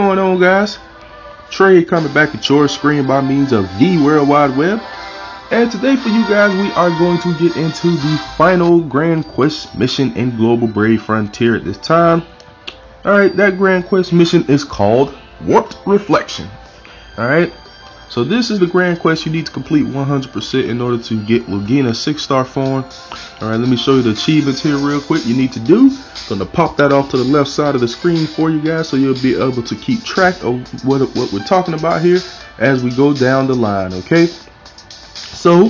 going on, guys? Trey coming back at your screen by means of the World Wide Web. And today for you guys, we are going to get into the final Grand Quest mission in Global Brave Frontier at this time. Alright, that Grand Quest mission is called Warped Reflection. Alright, so this is the Grand Quest you need to complete 100% in order to get Lugina 6-star form. Alright, let me show you the achievements here real quick you need to do. I'm going to pop that off to the left side of the screen for you guys so you'll be able to keep track of what we're talking about here as we go down the line, okay? So,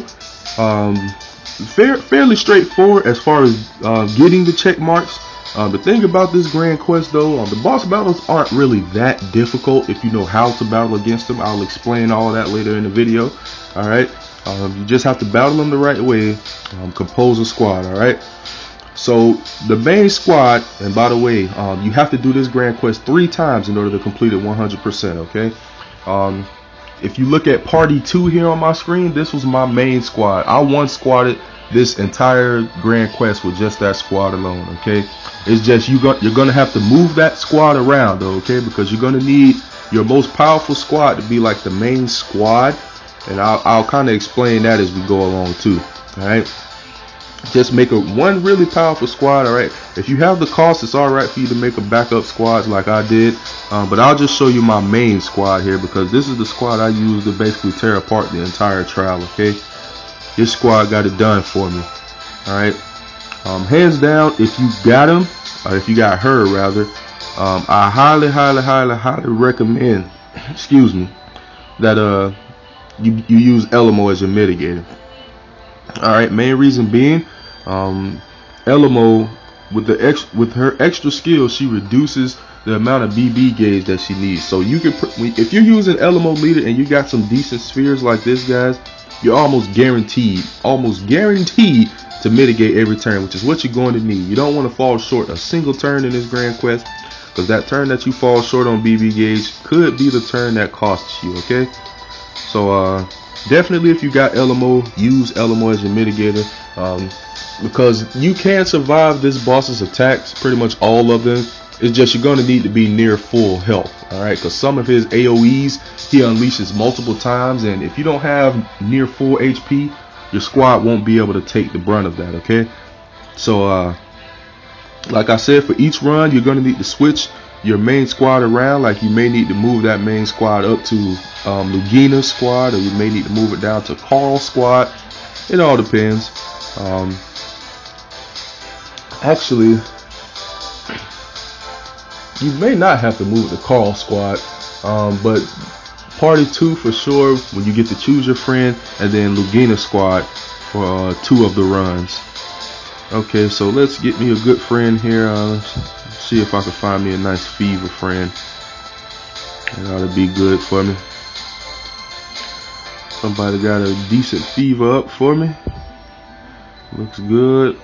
fairly straightforward as far as getting the check marks. The thing about this Grand Quest though, the boss battles aren't really that difficult if you know how to battle against them. I'll explain all of that later in the video. Alright, you just have to battle them the right way, compose a squad, alright? So the main squad, and by the way, you have to do this Grand Quest 3 times in order to complete it 100%, okay? If you look at Party 2 here on my screen, this was my main squad. I one-squadded this entire Grand Quest with just that squad alone, okay? It's just you're gonna have to move that squad around though, okay? Because you're gonna need your most powerful squad to be like the main squad, and I'll kind of explain that as we go along too. All right, just make one really powerful squad. All right, if you have the cost, it's all right for you to make a backup squad like I did, but I'll just show you my main squad here because this is the squad I use to basically tear apart the entire trial. Okay, this squad got it done for me. All right. Hands down, if you got him, or if you got her rather, I highly recommend, excuse me, that you use Elmo as your mitigator. Alright, main reason being, Elmo with her extra skill, she reduces the amount of BB gauge that she needs. So you can, if you're using Elmo leader and you got some decent spheres like this, guys, you're almost guaranteed to mitigate every turn, which is what you're going to need. You don't want to fall short a single turn in this Grand Quest, because that turn that you fall short on BB gauge could be the turn that costs you, okay? So definitely if you got Elmo, use Elmo as your mitigator, because you can survive this boss's attacks, pretty much all of them. It's just you're going to need to be near full health, alright? Because some of his AoEs he unleashes multiple times, and if you don't have near full HP, your squad won't be able to take the brunt of that, okay? So like I said, for each run you're going to need to switch your main squad around. Like you may need to move that main squad up to Lugina's squad, or you may need to move it down to Carl's squad. It all depends. Actually, you may not have to move the Carl squad, but Party 2 for sure, when you get to choose your friend, and then Lugina squad for 2 of the runs. Okay, so let's get me a good friend here. Let's see if I can find me a nice fever friend. That ought to be good for me. Somebody got a decent fever up for me. Looks good.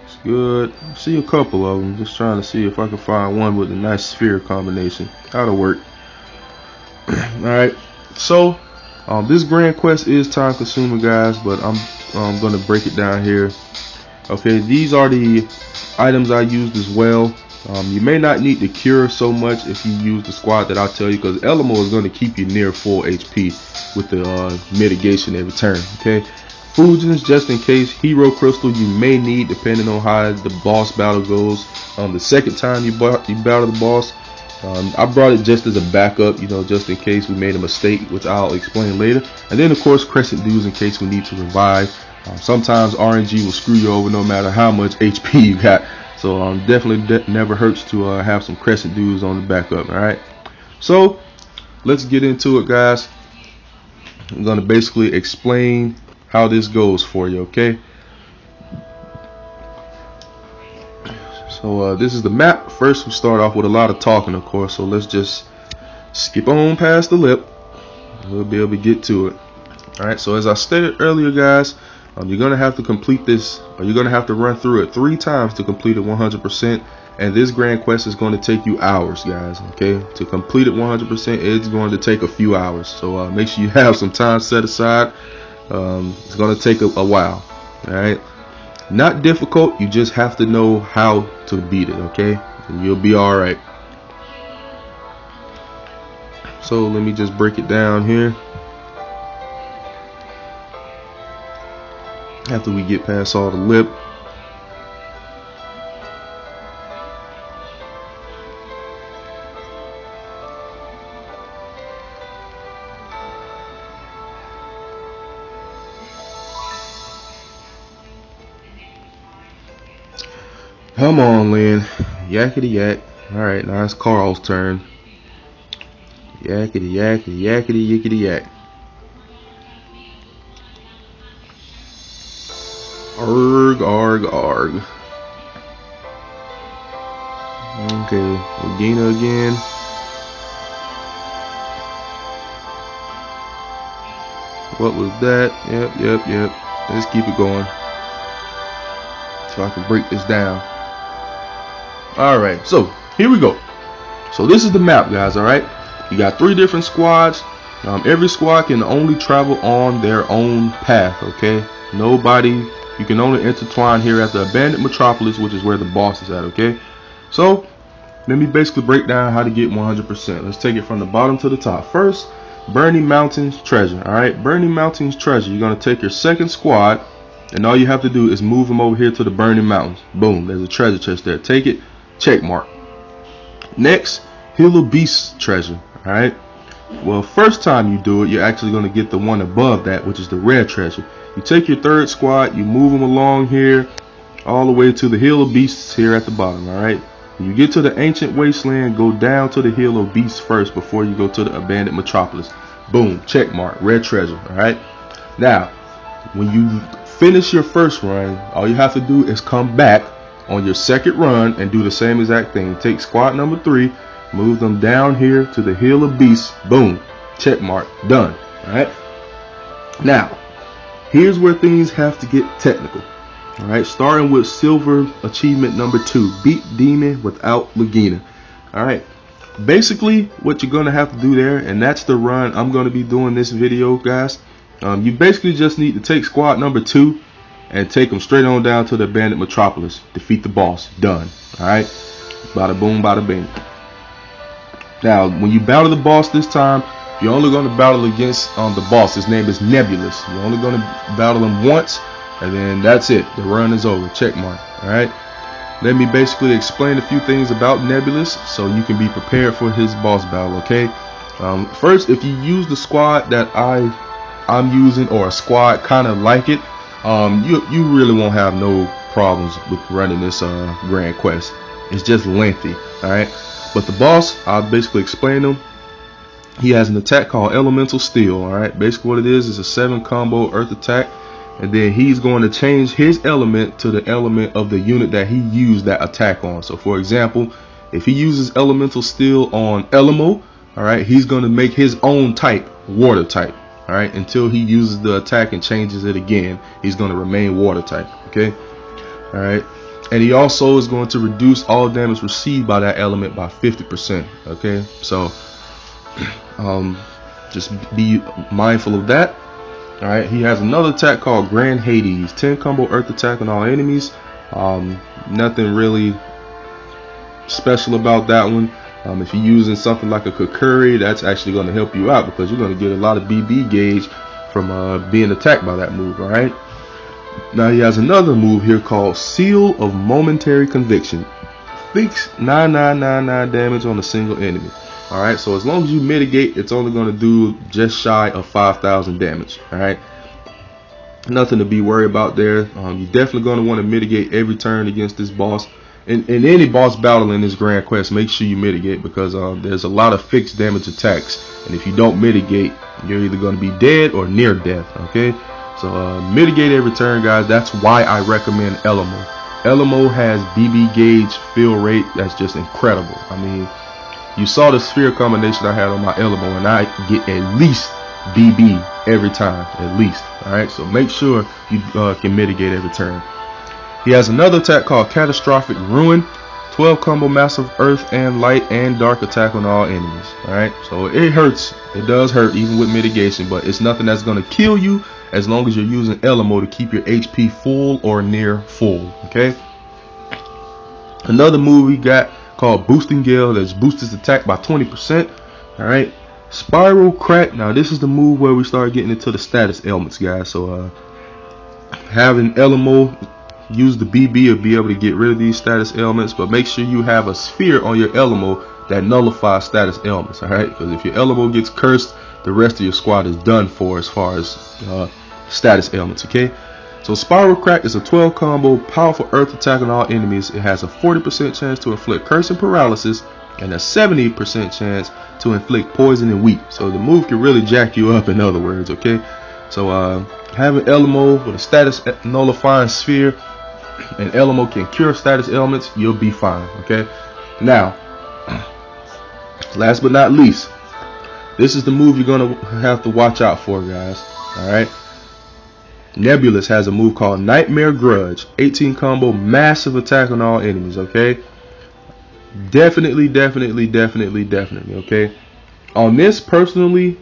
It's good. I see a couple of them. Just trying to see if I can find one with a nice sphere combination. That'll work. Alright, so this Grand Quest is time consuming, guys, but I'm gonna break it down here. Okay, these are the items I used as well. You may not need to cure so much if you use the squad that I'll tell you, because Elmo is going to keep you near full HP with the mitigation every turn. Okay, Fujins just in case. Hero Crystal you may need depending on how the boss battle goes. The second time you battle the boss, I brought it just as a backup, you know, just in case we made a mistake, which I'll explain later. And then of course Crescent Dews in case we need to revive. Sometimes RNG will screw you over no matter how much HP you got. So definitely never hurts to have some Crescent Dews on the backup. Alright, so let's get into it, guys. I'm going to basically explain how this goes for you, okay? So this is the map. First we start off with a lot of talking, of course, so let's just skip on past the lip. We'll be able to get to it. Alright, so as I stated earlier, guys, you're going to have to complete this, or you're going to have to run through it 3 times to complete it 100%. And this Grand Quest is going to take you hours, guys, okay? To complete it 100%, it's going to take a few hours. So make sure you have some time set aside. It's going to take a while, alright? Not difficult, you just have to know how to beat it, okay? And you'll be alright. So let me just break it down here. After we get past all the lip. Come on, Lynn. Yakety yak. Alright, now it's Carl's turn. Yakety yakety yakety yickety yak. Arg, arg, arg. Okay, Lugina again. What was that? Yep. Let's keep it going. So I can break this down. Alright, so here we go. So this is the map, guys, alright? You got 3 different squads. Every squad can only travel on their own path, okay? Nobody, you can only intertwine here at the abandoned metropolis, which is where the boss is at, okay? So let me basically break down how to get 100%. Let's take it from the bottom to the top. First, Burning Mountains treasure. Alright, Burning Mountains treasure. You're going to take your second squad, and all you have to do is move them over here to the Burning Mountains. Boom, there's a treasure chest there. Take it, check mark. Next, Hill of Beasts treasure. Alright, well, first time you do it, you're actually going to get the one above that, which is the red treasure. You take your third squad, you move them along here all the way to the Hill of Beasts here at the bottom. Alright, when you get to the ancient wasteland, go down to the Hill of Beasts first before you go to the abandoned metropolis. Boom, check mark, red treasure. Alright, now when you finish your first run, all you have to do is come back on your second run and do the same exact thing. Take squad number 3, move them down here to the Hill of Beasts. Boom, check mark, done. Alright, now here's where things have to get technical. Alright, starting with silver achievement number 2, beat demon without Lugina. Alright, basically what you're gonna have to do there, and that's the run I'm gonna be doing this video, guys. You basically just need to take squad number 2 and take them straight on down to the abandoned metropolis. Defeat the boss. Done. Alright, bada boom, bada bing. Now when you battle the boss this time, you're only going to battle against the boss. His name is Nebulous. You're only going to battle him once, and then that's it. The run is over. Check mark. Alright, let me basically explain a few things about Nebulous so you can be prepared for his boss battle. Okay, first, if you use the squad that I'm using, or a squad kind of like it, you really won't have no problems with running this grand quest. It's just lengthy. Alright, but the boss, I'll basically explain him. He has an attack called Elemental Steel. Alright, basically what it is a 7 combo earth attack, and then he's going to change his element to the element of the unit that he used that attack on. So for example, if he uses Elemental Steel on Elimo, alright, he's going to make his own type water type. Alright, until he uses the attack and changes it again, he's going to remain water type. Okay, alright, and he also is going to reduce all damage received by that element by 50%. Okay, so just be mindful of that. Alright, he has another attack called Grand Hades, 10 combo earth attack on all enemies. Nothing really special about that one. If you're using something like a Kokiri, that's actually going to help you out because you're going to get a lot of BB gauge from being attacked by that move. Alright, now he has another move here called Seal of Momentary Conviction. Fix 9999 damage on a single enemy. Alright, so as long as you mitigate, it's only going to do just shy of 5,000 damage. Alright, nothing to be worried about there. You're definitely going to want to mitigate every turn against this boss. In any boss battle in this grand quest, make sure you mitigate, because there's a lot of fixed damage attacks, and if you don't mitigate, you're either going to be dead or near death. Okay, so mitigate every turn, guys. That's why I recommend Elimo. Elimo has BB gauge fill rate that's just incredible. I mean, you saw the sphere combination I had on my Elimo, and I get at least BB every time, at least. Alright, so make sure you can mitigate every turn. He has another attack called Catastrophic Ruin, 12 combo massive earth and light and dark attack on all enemies. Alright, so it hurts. It does hurt even with mitigation, but it's nothing that's going to kill you as long as you're using Elimo to keep your HP full or near full. Okay, another move we got called Boosting Gale that boosts his attack by 20%. Alright, Spiral Crack. Now this is the move where we start getting into the status elements, guys. So having LMO use the BB will be able to get rid of these status elements, but make sure you have a sphere on your LMO that nullifies status elements. All right, because if your LMO gets cursed, the rest of your squad is done for as far as status elements. Okay, so Spiral Crack is a 12 combo powerful earth attack on all enemies. It has a 40% chance to inflict curse and paralysis and a 70% chance to inflict poison and weep. So the move can really jack you up, in other words. Okay, so having LMO with a status nullifying sphere, and LMO can cure status elements, you'll be fine. Okay, now last but not least, this is the move you're gonna have to watch out for, guys. All right, Nebulous has a move called Nightmare Grudge, 18 combo, massive attack on all enemies. Okay, definitely. Okay, on this personally,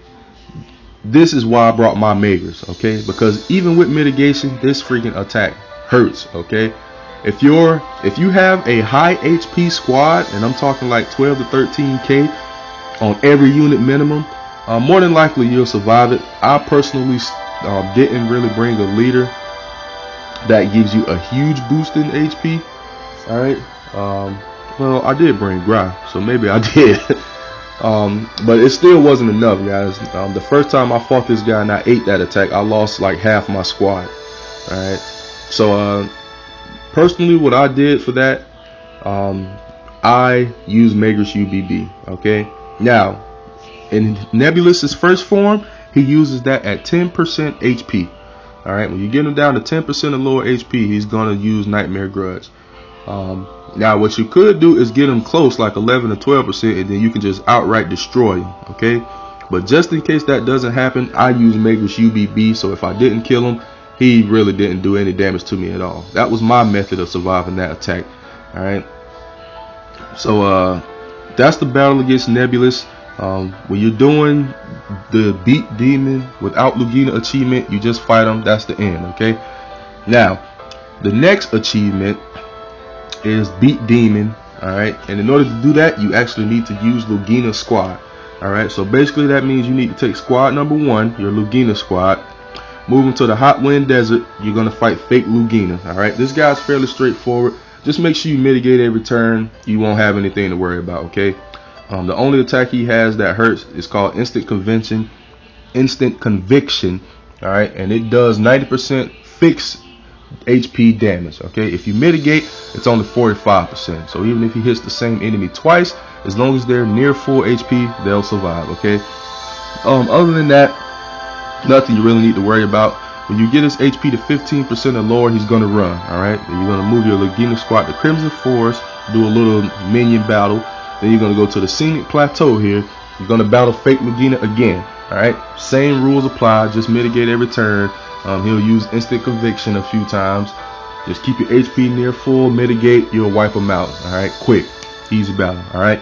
this is why I brought my Magers. Okay, because even with mitigation, this freaking attack hurts. Okay, if you have a high HP squad, and I'm talking like 12 to 13k on every unit minimum, more than likely you'll survive it. I personally didn't really bring a leader that gives you a huge boost in HP. All right, well, I did bring Gra, so maybe I did. But it still wasn't enough, guys. The first time I fought this guy and I ate that attack, I lost like half my squad. All right, so personally, what I did for that, I used Magus UBB. Okay, now in Nebulous's first form, he uses that at 10% HP. All right, when you get him down to 10% or lower HP, he's gonna use Nightmare Grudge. Now what you could do is get him close, like 11 or 12%, and then you can just outright destroy him. Okay, but just in case that doesn't happen, I use Magus UBB. So if I didn't kill him, he really didn't do any damage to me at all. That was my method of surviving that attack. All right, so that's the battle against Nebulous. When you're doing the beat demon without Lugina achievement, you just fight him. That's the end. Okay, now the next achievement is beat demon. All right, and in order to do that, you actually need to use Lugina squad. All right, so basically that means you need to take squad number 1, your Lugina squad, move into the Hot Wind Desert. You're gonna fight fake Lugina. All right, this guy's fairly straightforward. Just make sure you mitigate every turn. You won't have anything to worry about. Okay, the only attack he has that hurts is called Instant Conviction. All right, and it does 90% fixed HP damage. Okay, if you mitigate, it's only 45%. So even if he hits the same enemy twice, as long as they're near full HP, they'll survive. Okay, other than that, nothing you really need to worry about. When you get his HP to 15% or lower, he's gonna run. All right, then you're gonna move your Lugina squad to Crimson Forest, do a little minion battle. Then you're gonna go to the Scenic Plateau here. You're gonna battle fake Lugina again. All right, same rules apply. Just mitigate every turn. He'll use Instant Conviction a few times. Just keep your HP near full, mitigate, you'll wipe him out. All right, quick, easy battle. All right,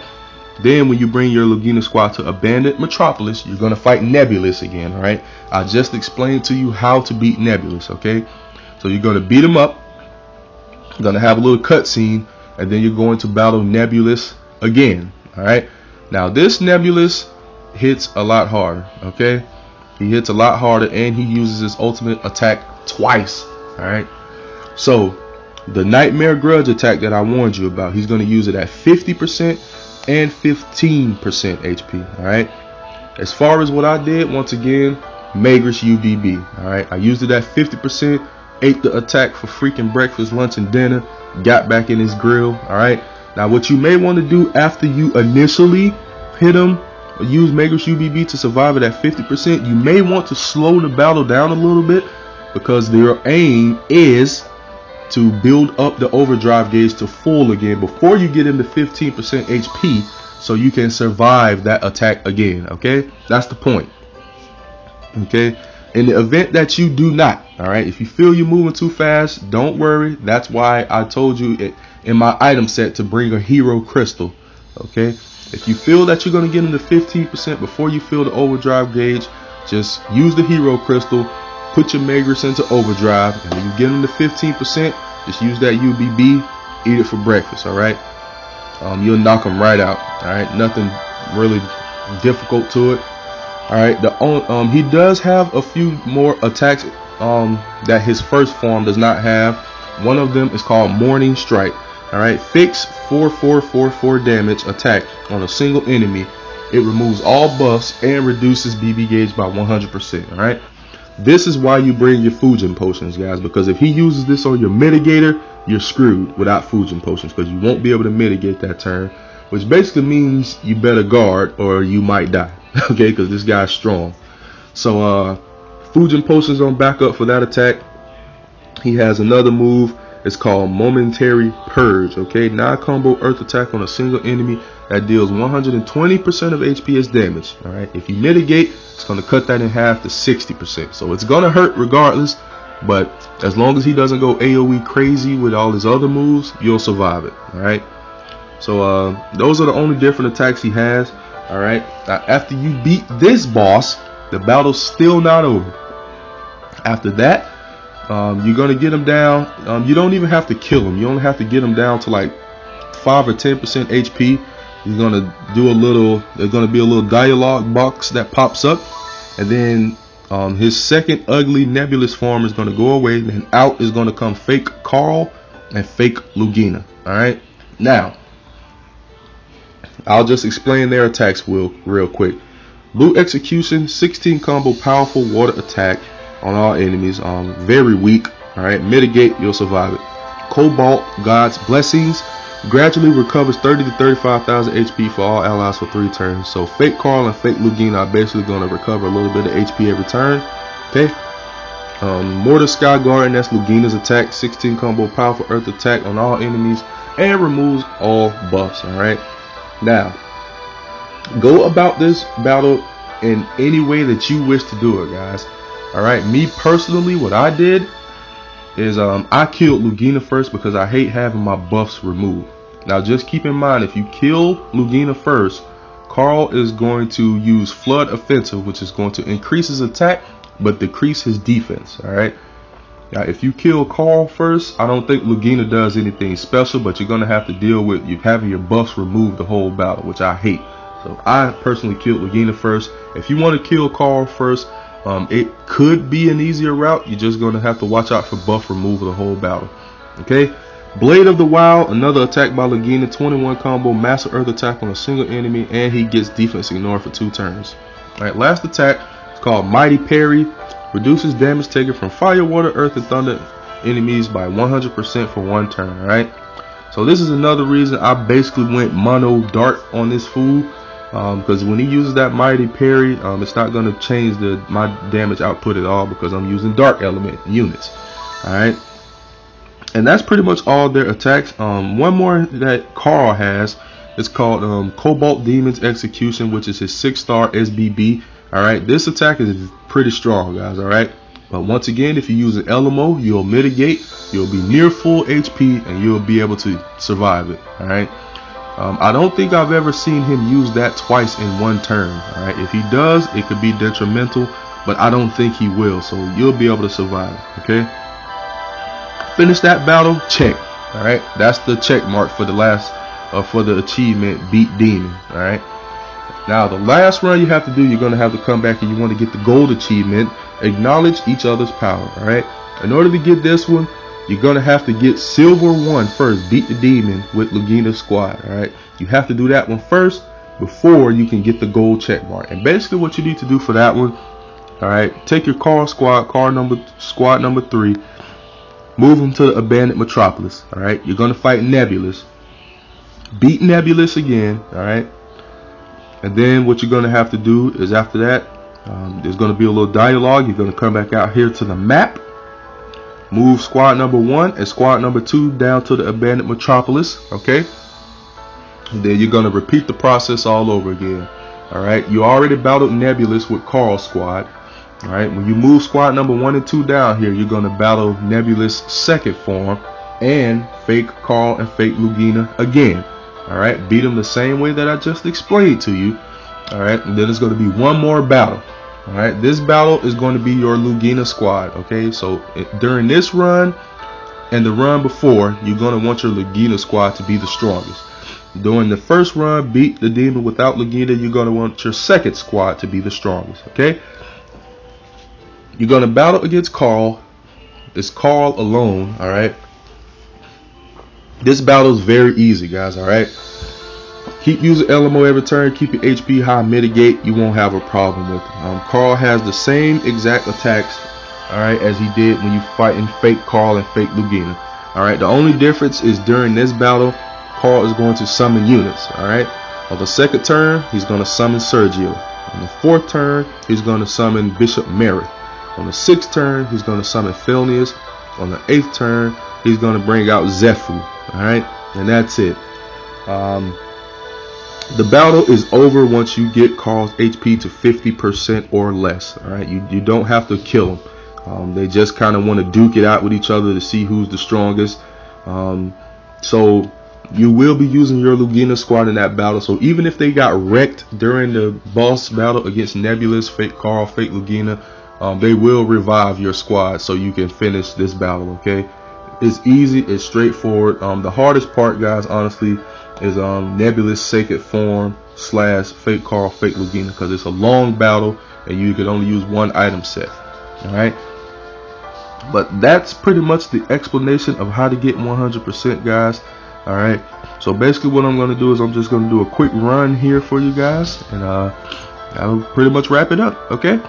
then when you bring your Lugina squad to Abandoned Metropolis, you're gonna fight Nebulous again. All right, I just explained to you how to beat Nebulous. Okay, so you're gonna beat him up. You're gonna have a little cutscene, and then you're going to battle Nebulous again. All right, now this Nebulous hits a lot harder. Okay, he hits a lot harder, and he uses his ultimate attack twice. All right, so the Nightmare Grudge attack that I warned you about, he's going to use it at 50% and 15% HP. All right, as far as what I did, once again, Magus UBB. All right, I used it at 50%, ate the attack for freaking breakfast, lunch, and dinner, got back in his grill. All right, now what you may want to do after you initially hit him, use Magus UBB to survive it at 50%, you may want to slow the battle down a little bit, because your aim is to build up the overdrive gauge to full again before you get into 15% HP, so you can survive that attack again. Okay, that's the point. Okay, in the event that you do not, all right, if you feel you're moving too fast, don't worry. That's why I told you in my item set to bring a hero crystal. Okay, if you feel that you're going to get into 15% before you feel the overdrive gauge, just use the hero crystal, put your Magus into overdrive, and when you get into 15%, just use that UBB, eat it for breakfast. All right, you'll knock them right out. All right, nothing really difficult to it. All right, he does have a few more attacks that his first form does not have. One of them is called Morning Strike. All right, fix 4/4/4/4 damage attack on a single enemy. It removes all buffs and reduces BB gauge by 100%. All right, this is why you bring your Fujin potions, guys, because if he uses this on your mitigator, you're screwed without Fujin potions, because you won't be able to mitigate that turn, which basically means you better guard or you might die. Okay, because this guy's strong. So Fujin potions on backup for that attack. He has another move. It's called Momentary Purge. Okay, non-combo earth attack on a single enemy that deals 120% of HP as damage. All right, if you mitigate, it's going to cut that in half to 60%. So it's going to hurt regardless, but as long as he doesn't go AoE crazy with all his other moves, you'll survive it. All right, so those are the only different attacks he has. All right, now after you beat this boss, the battle's still not over. After that, you're gonna get him down. You don't even have to kill him. You only have to get him down to like 5 or 10% HP. You're gonna do a little. There's gonna be a little dialogue box that pops up, and then his second ugly nebulous form is gonna go away. And out is gonna come fake Carl and fake Lugina. All right. Now, I'll just explain their attacks real quick. Blue Execution, 16 combo powerful water attack on all enemies. Very weak. All right, mitigate, you'll survive it. Cobalt, God's Blessings, gradually recovers 30 to 35,000 HP for all allies for 3 turns. So fake Carl and fake Lugina are basically going to recover a little bit of HP every turn. Okay. Mortar Sky Guardian, that's Lugina's attack, 16 combo powerful earth attack on all enemies and removes all buffs. All right. Now, go about this battle in any way that you wish to do it, guys. All right, me personally, what I did is I killed Lugina first because I hate having my buffs removed. Now, just keep in mind, if you kill Lugina first, Carl is going to use Flood Offensive, which is going to increase his attack but decrease his defense. All right. Now, if you kill Carl first, I don't think Lugina does anything special, but you're going to have to deal with you having your buffs removed the whole battle, which I hate. So I personally killed Lugina first. If you want to kill Carl first, it could be an easier route. You're just going to have to watch out for buff removal the whole battle. Okay. Blade of the Wild, another attack by Lugina, 21 combo massive earth attack on a single enemy, and he gets defense ignored for 2 turns. All right, last attack is called Mighty Parry. Reduces damage taken from fire, water, earth, and thunder enemies by 100% for 1 turn. All right. So this is another reason I basically went mono dart on this fool, because when he uses that Mighty Parry, it's not going to change my damage output at all because I'm using dark element units. All right. And that's pretty much all their attacks. One more that Carl has is called Cobalt Demon's Execution, which is his 6-star SBB. All right, this attack is pretty strong, guys. All right, but once again, if you use an LMO, you'll mitigate, you'll be near full HP, and you'll be able to survive it. All right. I don't think I've ever seen him use that twice in 1 turn. All right, if he does, it could be detrimental, but I don't think he will. So you'll be able to survive. Okay. Finish that battle, check. All right, that's the check mark for the last for the achievement, beat demon. All right. Now, the last run you have to do, you're going to have to come back and you want to get the gold achievement, acknowledge each other's power. All right. In order to get this one, you're going to have to get silver 1 first, beat the demon with Lugina's squad. All right. You have to do that one first before you can get the gold check mark. And basically what you need to do for that one, all right, take your squad number 3, move them to the abandoned metropolis. All right. You're going to fight Nebulous. Beat Nebulous again. All right. And then what you're going to have to do is after that, there's going to be a little dialogue. You're going to come back out here to the map, move squad number 1 and squad number 2 down to the abandoned metropolis. Okay. And then you're going to repeat the process all over again. All right. You already battled Nebulous with Carl's squad. All right. When you move squad number 1 and 2 down here, you're going to battle Nebulous' second form and fake Carl and fake Lugina again. All right, beat them the same way that I just explained to you. All right, and then there's going to be one more battle. All right, this battle is going to be your Lugina squad. Okay, so during this run and the run before, you're going to want your Lugina squad to be the strongest. During the first run, beat the demon without Lugina. You're going to want your second squad to be the strongest, okay? You're going to battle against Carl. It's Carl alone, alright? This battle is very easy, guys, alright? Keep using LMO every turn. Keep your HP high. Mitigate. You won't have a problem with him. Carl has the same exact attacks, alright, as he did when you fighting fake Carl and fake Lugina. Alright, the only difference is during this battle, Carl is going to summon units. Alright, on the second turn, he's going to summon Sergio. On the fourth turn, he's going to summon Bishop Mary. On the sixth turn, he's going to summon Felnius. On the eighth turn, he's going to bring out Zephu. Alright, and that's it. The battle is over once you get Carl's HP to 50% or less. Alright, you don't have to kill him. They just kind of want to duke it out with each other to see who's the strongest. So you will be using your Lugina squad in that battle. So even if they got wrecked during the boss battle against Nebulous, fake Carl, fake Lugina, they will revive your squad so you can finish this battle, okay? It's easy, it's straightforward. The hardest part, guys, honestly, is Nebulous Sacred Form / fake Carl, fake Lugina, because it's a long battle and you can only use one item set. Alright, but that's pretty much the explanation of how to get 100%, guys. Alright, so basically what I'm going to do is I'm just going to do a quick run here for you guys, and that'll pretty much wrap it up. Okay,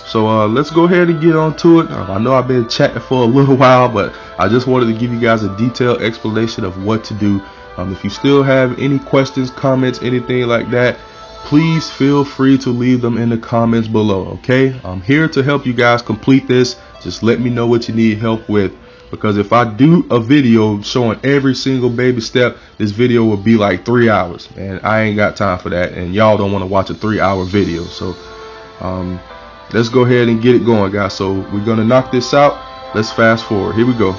so let's go ahead and get on to it. I know I've been chatting for a little while, but I just wanted to give you guys a detailed explanation of what to do. If you still have any questions, comments, anything like that, please feel free to leave them in the comments below. Okay, I'm here to help you guys complete this. Just let me know what you need help with, because if I do a video showing every single baby step, this video will be like 3 hours, and I ain't got time for that, and y'all don't want to watch a 3-hour video. So let's go ahead and get it going, guys. So we're gonna knock this out. Let's fast forward. Here we go.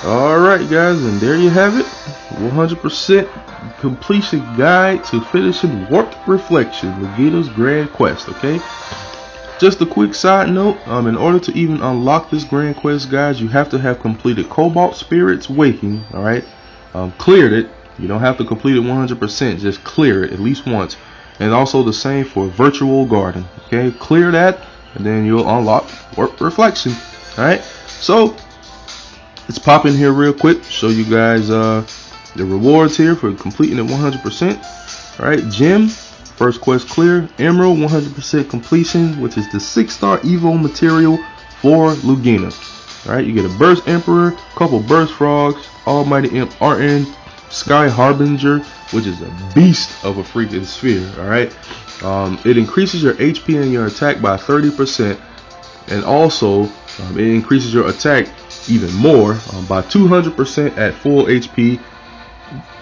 Alright, guys, and there you have it. 100% completion guide to finishing Warped Reflection, Lugina's Grand Quest. Okay, just a quick side note, in order to even unlock this Grand Quest, guys, you have to have completed Cobalt Spirit's Waking. All right, cleared it. You don't have to complete it 100%, just clear it at least once. And also the same for Virtual Garden. Okay, clear that, and then you'll unlock Warped Reflection. All right, so let's pop in here real quick, show you guys the rewards here for completing it 100%. All right, Gem, first quest clear. Emerald, 100% completion, which is the 6-star Evo material for Lugina. All right, you get a Burst Emperor, couple Burst Frogs, Almighty Imp Arten, Sky Harbinger, which is a beast of a freaking sphere. All right, it increases your HP and your attack by 30%, and also it increases your attack even more by 200% at full HP,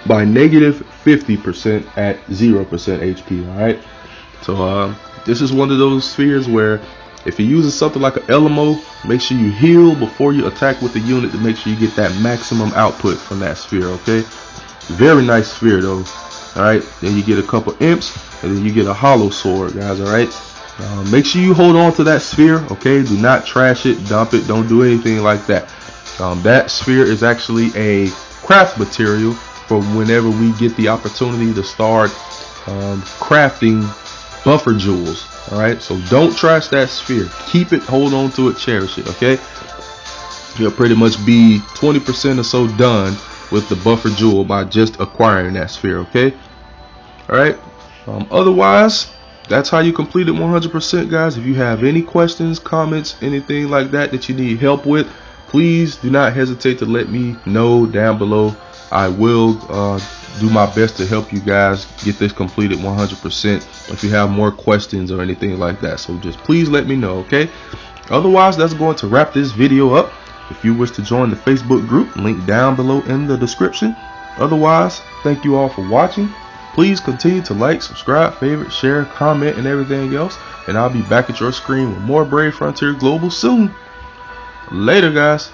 by negative 50% at 0% HP. All right, so this is one of those spheres where if you're using something like an Elmo, make sure you heal before you attack with the unit to make sure you get that maximum output from that sphere. Okay, very nice sphere though. All right, then you get a couple imps, and then you get a hollow sword, guys. All right, make sure you hold on to that sphere. Okay, do not trash it, dump it, don't do anything like that. That sphere is actually a craft material for whenever we get the opportunity to start crafting buffer jewels. All right, so don't trash that sphere. Keep it, hold on to it, cherish it. Okay, you'll pretty much be 20% or so done with the buffer jewel by just acquiring that sphere. Okay, all right, otherwise that's how you complete it 100%, guys. If you have any questions, comments, anything like that that you need help with, please do not hesitate to let me know down below. I will do my best to help you guys get this completed 100% if you have more questions or anything like that. So just please let me know. Okay, otherwise that's going to wrap this video up. If you wish to join the Facebook group, link down below in the description. Otherwise, thank you all for watching. Please continue to like, subscribe, favorite, share, comment, and everything else. And I'll be back at your screen with more Brave Frontier Global soon. Later, guys.